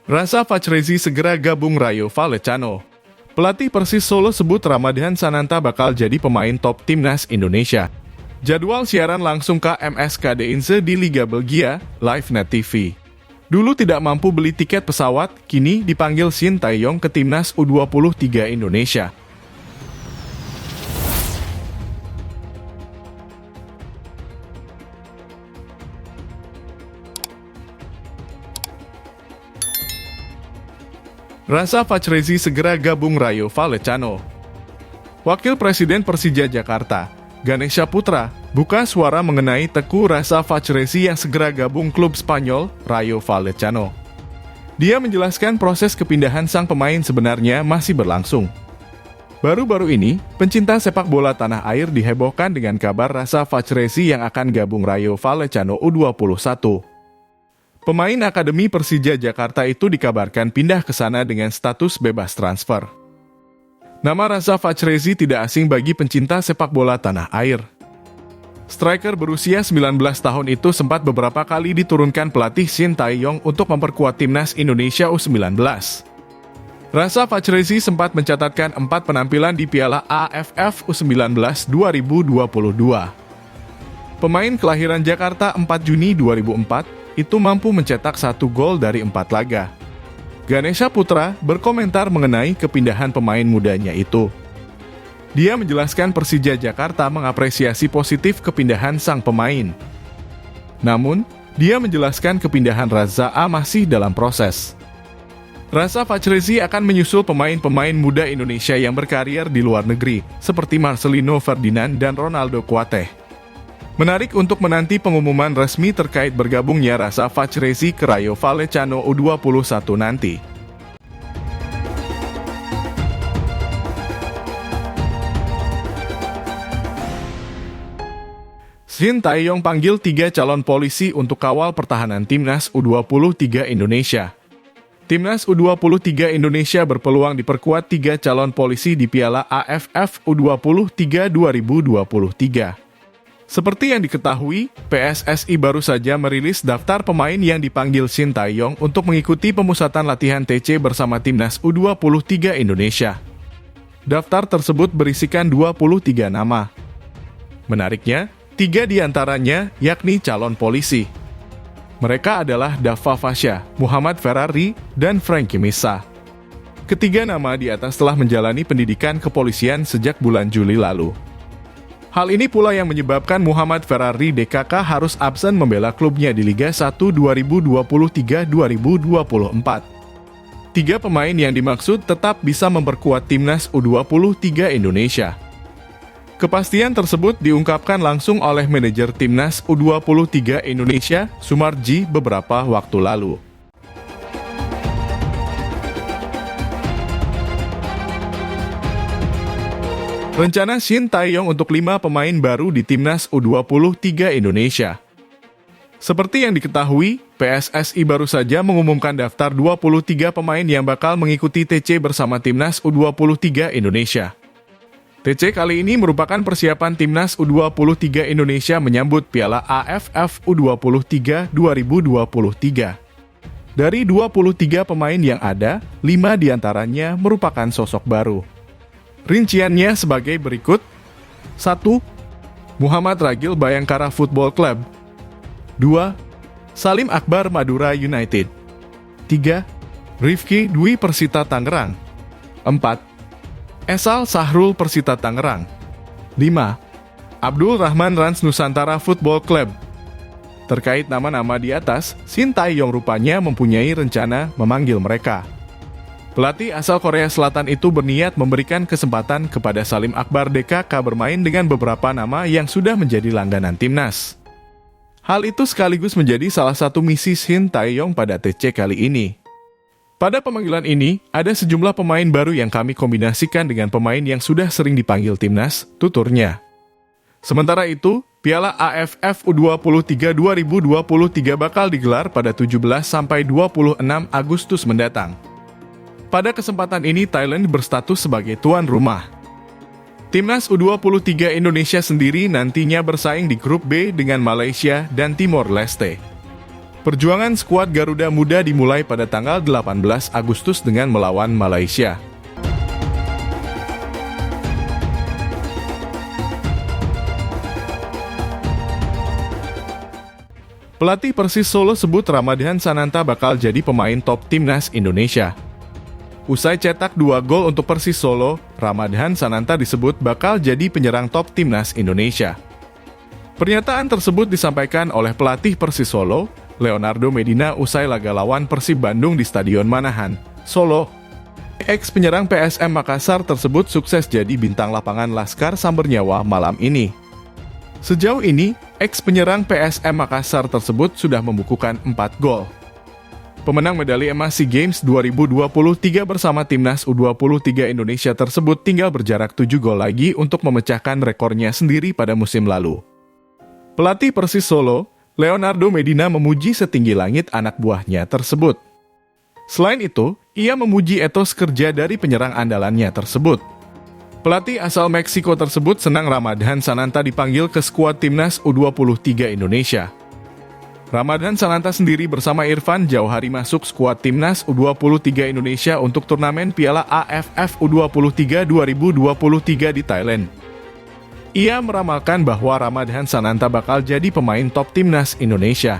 Raza Fachrezi segera gabung Rayo Vallecano. Pelatih Persis Solo sebut Ramadhan Sananta bakal jadi pemain top timnas Indonesia. Jadwal siaran langsung KMSKD Inze di Liga Belgia, LiveNet TV. Dulu tidak mampu beli tiket pesawat, kini dipanggil Shin Tae-yong ke timnas U23 Indonesia. Raza Fachrezi segera gabung Rayo Vallecano. Wakil Presiden Persija Jakarta, Ganesha Putra, buka suara mengenai Teku Raza Fachrezi yang segera gabung klub Spanyol, Rayo Vallecano. Dia menjelaskan proses kepindahan sang pemain sebenarnya masih berlangsung. Baru-baru ini, pencinta sepak bola tanah air dihebohkan dengan kabar Raza Fachrezi yang akan gabung Rayo Vallecano U21. Pemain Akademi Persija Jakarta itu dikabarkan pindah ke sana dengan status bebas transfer. Nama Raza Fachrezi tidak asing bagi pencinta sepak bola tanah air. Striker berusia 19 tahun itu sempat beberapa kali diturunkan pelatih Shin Tae-yong untuk memperkuat timnas Indonesia U19. Raza Fachrezi sempat mencatatkan 4 penampilan di Piala AFF U19 2022. Pemain kelahiran Jakarta 4 Juni 2004, itu mampu mencetak 1 gol dari 4 laga. Ganesha Putra berkomentar mengenai kepindahan pemain mudanya itu. Dia menjelaskan Persija Jakarta mengapresiasi positif kepindahan sang pemain. Namun, dia menjelaskan kepindahan Raza masih dalam proses. Raza Fachrezi akan menyusul pemain-pemain muda Indonesia yang berkarir di luar negeri, seperti Marcelino Ferdinand dan Ronaldo Kuateh. Menarik untuk menanti pengumuman resmi terkait bergabungnya Raza Fachrezi ke Rayo Vallecano U21 nanti. Shin Tae-yong panggil 3 calon polisi untuk kawal pertahanan timnas U23 Indonesia. Timnas U23 Indonesia berpeluang diperkuat 3 calon polisi di Piala AFF U23 2023. Seperti yang diketahui, PSSI baru saja merilis daftar pemain yang dipanggil Shin Tae-yong untuk mengikuti pemusatan latihan TC bersama timnas U23 Indonesia. Daftar tersebut berisikan 23 nama. Menariknya, 3 diantaranya yakni calon polisi. Mereka adalah Dava Fasya, Muhammad Ferrari, dan Frankie Misa. Ketiga nama di atas telah menjalani pendidikan kepolisian sejak bulan Juli lalu. Hal ini pula yang menyebabkan Muhammad Ferrari DKK harus absen membela klubnya di Liga 1 2023-2024. 3 pemain yang dimaksud tetap bisa memperkuat timnas U23 Indonesia. Kepastian tersebut diungkapkan langsung oleh manajer timnas U23 Indonesia, Sumarji, beberapa waktu lalu. Rencana Shin Tae-yong untuk 5 pemain baru di timnas U23 Indonesia. Seperti yang diketahui, PSSI baru saja mengumumkan daftar 23 pemain yang bakal mengikuti TC bersama timnas U23 Indonesia. TC kali ini merupakan persiapan timnas U23 Indonesia menyambut Piala AFF U23 2023. Dari 23 pemain yang ada, 5 diantaranya merupakan sosok baru. Rinciannya sebagai berikut. 1. Muhammad Ragil Bayangkara Football Club. 2. Salim Akbar Madura United. 3. Rifki Dwi Persita Tangerang. 4. Esal Sahrul Persita Tangerang. 5. Abdul Rahman Rans Nusantara Football Club. Terkait nama-nama di atas, Shin Tae-yong rupanya mempunyai rencana memanggil mereka. Pelatih asal Korea Selatan itu berniat memberikan kesempatan kepada Salim Akbar DKK bermain dengan beberapa nama yang sudah menjadi langganan timnas. Hal itu sekaligus menjadi salah satu misi Shin Tae-yong pada TC kali ini. Pada pemanggilan ini, ada sejumlah pemain baru yang kami kombinasikan dengan pemain yang sudah sering dipanggil timnas, tuturnya. Sementara itu, Piala AFF U23 2023 bakal digelar pada 17-26 Agustus mendatang. Pada kesempatan ini Thailand berstatus sebagai tuan rumah. Timnas U23 Indonesia sendiri nantinya bersaing di grup B dengan Malaysia dan Timor Leste. Perjuangan skuad Garuda Muda dimulai pada tanggal 18 Agustus dengan melawan Malaysia. Pelatih Persis Solo sebut Ramadhan Sananta bakal jadi pemain top timnas Indonesia. Usai cetak 2 gol untuk Persis Solo, Ramadhan Sananta disebut bakal jadi penyerang top timnas Indonesia. Pernyataan tersebut disampaikan oleh pelatih Persis Solo, Leonardo Medina, usai laga lawan Persib Bandung di Stadion Manahan, Solo. Ex-penyerang PSM Makassar tersebut sukses jadi bintang lapangan Laskar Sambernyawa malam ini. Sejauh ini, ex-penyerang PSM Makassar tersebut sudah membukukan 4 gol. Pemenang medali emas SEA Games 2023 bersama timnas U23 Indonesia tersebut tinggal berjarak 7 gol lagi untuk memecahkan rekornya sendiri pada musim lalu. Pelatih Persis Solo, Leonardo Medina, memuji setinggi langit anak buahnya tersebut. Selain itu, ia memuji etos kerja dari penyerang andalannya tersebut. Pelatih asal Meksiko tersebut senang Ramadhan Sananta dipanggil ke skuad timnas U23 Indonesia. Ramadhan Sananta sendiri bersama Irfan Jauhari masuk skuad timnas U23 Indonesia untuk turnamen Piala AFF U23 2023 di Thailand. Ia meramalkan bahwa Ramadhan Sananta bakal jadi pemain top timnas Indonesia.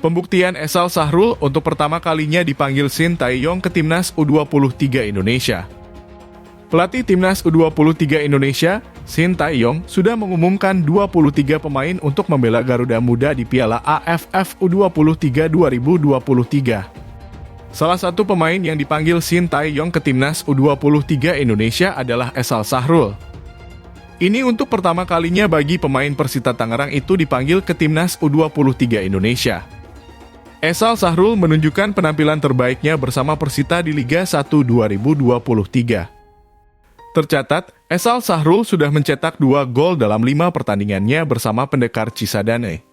Pembuktian Esal Sahrul untuk pertama kalinya dipanggil Shin Tae-yong ke timnas U23 Indonesia. Pelatih timnas U23 Indonesia, Shin Tae-yong, sudah mengumumkan 23 pemain untuk membela Garuda Muda di Piala AFF U23 2023. Salah satu pemain yang dipanggil Shin Tae-yong ke timnas U23 Indonesia adalah Esal Sahrul. Ini untuk pertama kalinya bagi pemain Persita Tangerang itu dipanggil ke timnas U23 Indonesia. Esal Sahrul menunjukkan penampilan terbaiknya bersama Persita di Liga 1 2023. Tercatat, Esal Sahrul sudah mencetak 2 gol dalam 5 pertandingannya bersama Pendekar Cisadane.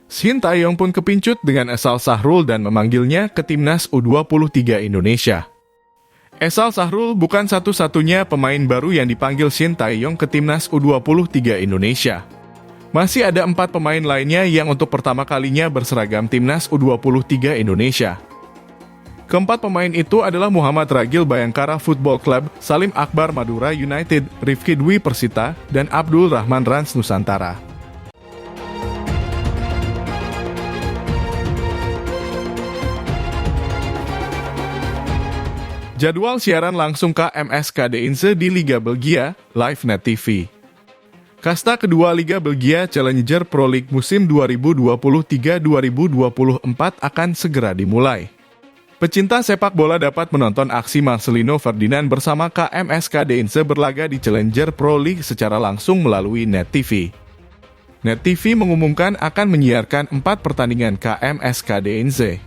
Shin Tae-yong pun kepincut dengan Esal Sahrul dan memanggilnya ke timnas U23 Indonesia. Esal Sahrul bukan satu-satunya pemain baru yang dipanggil Shin Tae-yong ke timnas U23 Indonesia. Masih ada 4 pemain lainnya yang untuk pertama kalinya berseragam timnas U23 Indonesia. Keempat pemain itu adalah Muhammad Ragil Bayangkara Football Club, Salim Akbar Madura United, Rifki Dwi Persita, dan Abdul Rahman Rans Nusantara. Jadwal siaran langsung KMSKD Inse di Liga Belgia, LiveNet TV. Kasta kedua Liga Belgia Challenger Pro League musim 2023-2024 akan segera dimulai. Pecinta sepak bola dapat menonton aksi Marcelino Ferdinand bersama KMSKD Inse berlaga di Challenger Pro League secara langsung melalui Net TV. Net TV mengumumkan akan menyiarkan 4 pertandingan KMSKD Inse.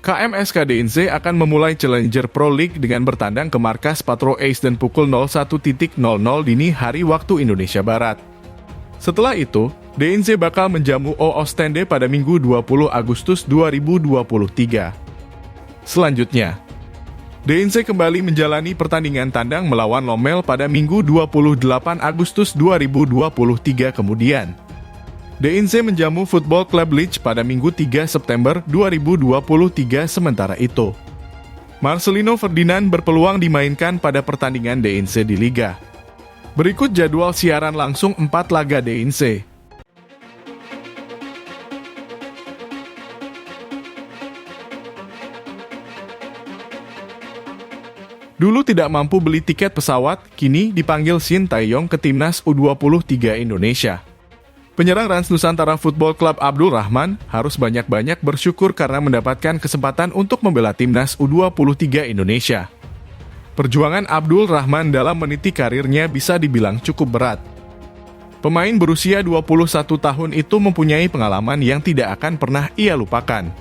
KMSKD Inse akan memulai Challenger Pro League dengan bertandang ke markas Patro Ace dan pukul 01.00 dini hari waktu Indonesia Barat. Setelah itu, DNZ bakal menjamu O Oostende pada Minggu 20 Agustus 2023. Selanjutnya, DNZ kembali menjalani pertandingan tandang melawan Lommel pada Minggu 28 Agustus 2023 kemudian. DNZ menjamu Football Club Leeds pada Minggu 3 September 2023 sementara itu. Marcelino Ferdinand berpeluang dimainkan pada pertandingan DNZ di Liga. Berikut jadwal siaran langsung 4 laga DNZ. Dulu tidak mampu beli tiket pesawat, kini dipanggil Shin Tae-yong ke timnas U23 Indonesia. Penyerang Rans Nusantara Football Club Abdul Rahman harus banyak-banyak bersyukur karena mendapatkan kesempatan untuk membela timnas U23 Indonesia. Perjuangan Abdul Rahman dalam meniti karirnya bisa dibilang cukup berat. Pemain berusia 21 tahun itu mempunyai pengalaman yang tidak akan pernah ia lupakan.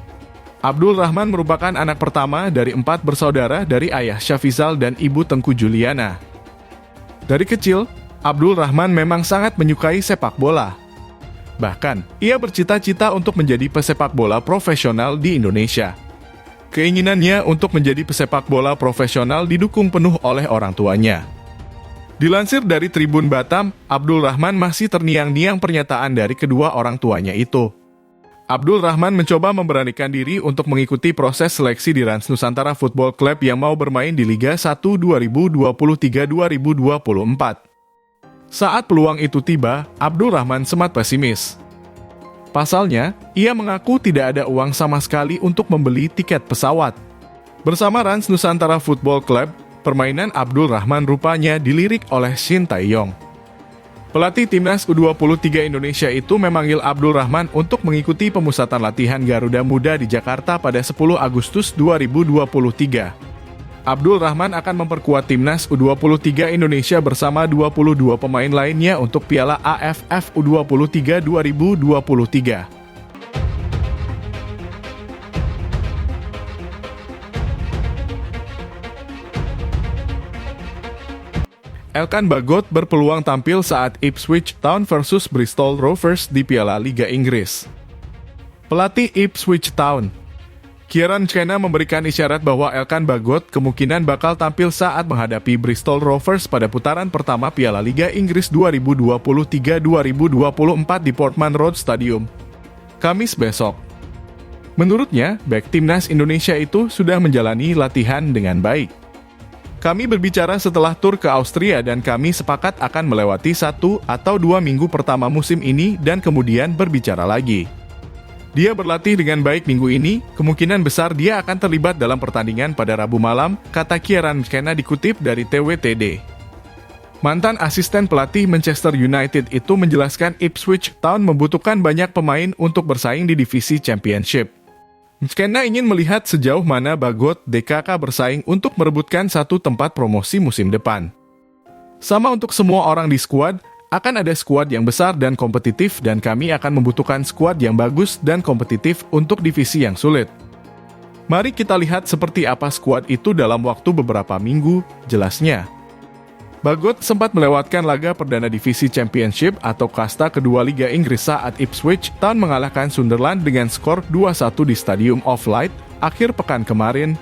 Abdul Rahman merupakan anak pertama dari 4 bersaudara dari ayah Syafizal dan ibu Tengku Juliana. Dari kecil, Abdul Rahman memang sangat menyukai sepak bola. Bahkan, ia bercita-cita untuk menjadi pesepak bola profesional di Indonesia. Keinginannya untuk menjadi pesepak bola profesional didukung penuh oleh orang tuanya. Dilansir dari Tribun Batam, Abdul Rahman masih terngiang-ngiang pernyataan dari kedua orang tuanya itu. Abdul Rahman mencoba memberanikan diri untuk mengikuti proses seleksi di Rans Nusantara Football Club yang mau bermain di Liga 1 2023-2024. Saat peluang itu tiba, Abdul Rahman sempat pesimis. Pasalnya, ia mengaku tidak ada uang sama sekali untuk membeli tiket pesawat. Bersama Rans Nusantara Football Club, permainan Abdul Rahman rupanya dilirik oleh Shin Tae-yong. Pelatih Timnas U23 Indonesia itu memanggil Abdul Rahman untuk mengikuti pemusatan latihan Garuda Muda di Jakarta pada 10 Agustus 2023. Abdul Rahman akan memperkuat Timnas U23 Indonesia bersama 22 pemain lainnya untuk Piala AFF U23 2023. Elkan Bagot berpeluang tampil saat Ipswich Town versus Bristol Rovers di Piala Liga Inggris. Pelatih Ipswich Town, Kieran Kenna memberikan isyarat bahwa Elkan Bagot kemungkinan bakal tampil saat menghadapi Bristol Rovers pada putaran pertama Piala Liga Inggris 2023-2024 di Portman Road Stadium, Kamis besok. Menurutnya, bek Timnas Indonesia itu sudah menjalani latihan dengan baik. Kami berbicara setelah tur ke Austria dan kami sepakat akan melewati 1 atau 2 minggu pertama musim ini dan kemudian berbicara lagi. Dia berlatih dengan baik minggu ini, kemungkinan besar dia akan terlibat dalam pertandingan pada Rabu malam, kata Kieran Kenna dikutip dari TWTD. Mantan asisten pelatih Manchester United itu menjelaskan Ipswich Town membutuhkan banyak pemain untuk bersaing di divisi Championship. Kenna ingin melihat sejauh mana Bagot DKK bersaing untuk merebutkan satu tempat promosi musim depan. Sama untuk semua orang di skuad, akan ada skuad yang besar dan kompetitif dan kami akan membutuhkan skuad yang bagus dan kompetitif untuk divisi yang sulit. Mari kita lihat seperti apa skuad itu dalam waktu beberapa minggu, jelasnya. Bagot sempat melewatkan laga perdana divisi Championship atau kasta kedua Liga Inggris saat Ipswich Town mengalahkan Sunderland dengan skor 2-1 di Stadium of Light akhir pekan kemarin,